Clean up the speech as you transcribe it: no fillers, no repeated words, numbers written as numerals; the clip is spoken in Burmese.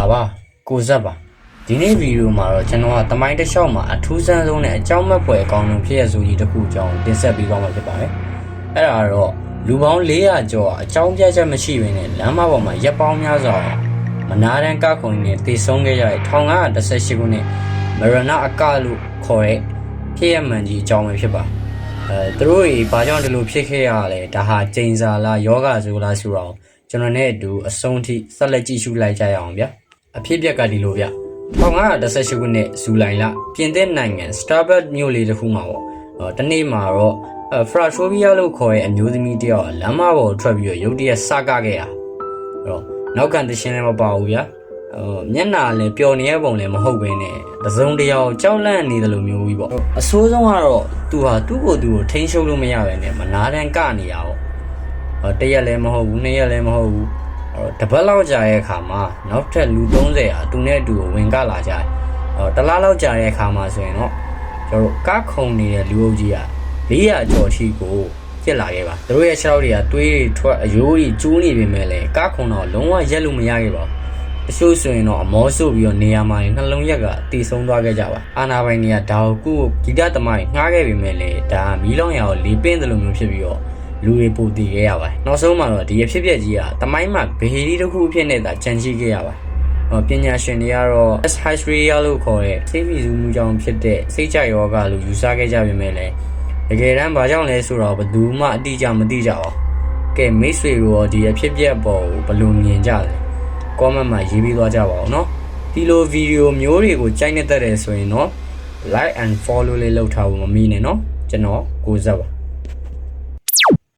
吧，故事吧。ဒီနေ့ဗီဒီယိုမှာတော့ကျွန်တော်ကတမိုင်းတစ်လျှောက်မှာအထူးဆန်းဆုံးနဲ့အကြောင်းမဲ့ဖွယ်အကောင်းဆုံးဖြစ်ရဆိုကြီးတစ်ခုအကြောင်းတင်ဆက်ပေးသွားမှာဖြစ်ပါတယ်။အဲ့ဒါတော့လူပေါင်း400ကျော်အကြောင်းပြချက်မရှိဘဲနဲ့လမ်းမပေါ်မှာရပ်ပေါင်းများစွာမနာတမ်းကခုန်နေတည်ဆုံးခဲ့ရတဲ့1918ခုနှစ်မရဏအကလို့ခေါ်တဲ့ဖြစ်ရမှန်ကြီးအကြောင်းပဲဖြစ်ပါသူတို့တွေဘာကြောင့်ဒီလိုဖြစ်ခဲ့ရလဲဒါဟာကျိန်စာလားယောဂဆိုလားဆိုတော့ကျွန်တော်နဲ့အတူအဆုံးထိဆက်လက်ကြည့်ရှုလိုက်ကြရအောင်ဗျအဖြစ်ပြက်ကဒီလိုဗျ1918ခုနှစ်ဇူလိုင်လပြင်သစ်နိုင်ငံစတာဘတ်မြို့လေးတစ်ခုမှာပေါ့တနေ့မှာတော့ဖရာရှိုဗီယာလို့ခေါ်တဲ့အမျိုးသမီးတယောက်လမ်းမပေါ်ထွက်ပြီးတော့ရုတ်တရက်စကားခဲ့ရအဲ့တော့နောက်ကန်တရှင်းလည်းမပါဘူးဗျမျက်နှာလည်းပျော်နေရပုံလည်းမဟုတ်ဘဲနဲ့တစုံတယောက်ကြောက်လန့်နေတယ်လို့မျိုးကြီးပေါ့အဆိုးဆုံးကတော့သူဟာသူ့ကိုယ်သူကိုထိန်းချုပ်လို့မရပဲနဲ့မနာတမ်းကနေရပေါ့တရက်လည်းမဟုတ်ဘူး2ရက်လည်းမဟုတ်ဘူးတပတ်လောက်ကြာတဲ့အခါမှာနောက်ထပ်လူ30ဟာသူနဲ့အတူဝင်ကလာကြတယ်တလားလောက်ကြာတဲ့အခါမှာဆိုရင်တော့ကျွန်တော်ကားခုံနေတဲ့လူအုပ်ကြီးက400ကျော်ထိကိုပြစ်လာခဲ့ပါသူတို့ရဲ့ခြေထောက်တွေကတွေးတွေထွက်အယိုးတွေကျိုးနေပေမဲ့လည်းကားခုံတော့လုံးဝရက်လို့မရခဲ့ပါဘူးတချို့ဆိုရင်တော့အမောဆုပ်ပြီးတော့နေရာမှာနှလုံးရက်ကတည်ဆုံးသွားခဲ့ကြပါအာနာပိုင်တွေကဒါကိုဂီတသမားတွေငှားခဲ့ပေမဲ့လည်းဒါမီးလောင်ရကိုလေးပင်းတယ်လို့မျိုးဖြစ်ပြီးတော့လူတွေပူတည်ခဲ့ရပါတယ်နောက်ဆုံးမှာတော့ဒီအဖြစ်ပြက်ကြီးကတမိုင်းမှာဗဟေဒီတစ်ခုအဖြစ်နဲ့သာကြံရှိခဲ့ရပါတယ်ပညာရှင်တွေကတော့ hysteria လို့ခေါ်တဲ့စိတ်ဖိစီးမှုကြောင့်ဖြစ်တဲ့စိတ်ကြယောဂလို့ယူဆခဲ့ကြပေမဲ့လည်းတကယ်တမ်းဘာကြောင့်လဲဆိုတော့ဘယ်သူမှအတိအကျမသိကြပါဘူးကဲမိတ်ဆွေတို့ဒီအဖြစ်ပြက်ပေါ်ဘယ်လိုမြင်ကြလဲcomment မှာရေးပေးသွားကြပါဦးเนาะဒီလိုဗီဒီယိုမျိုးတွေကိုကြိုက်နေတတ်တယ်ဆိုရင်เนาะ like and follow လေးလုပ်ထားဖို့မမေ့နဲ့เนาะကျွန်တော်ကိုဇက်ပါ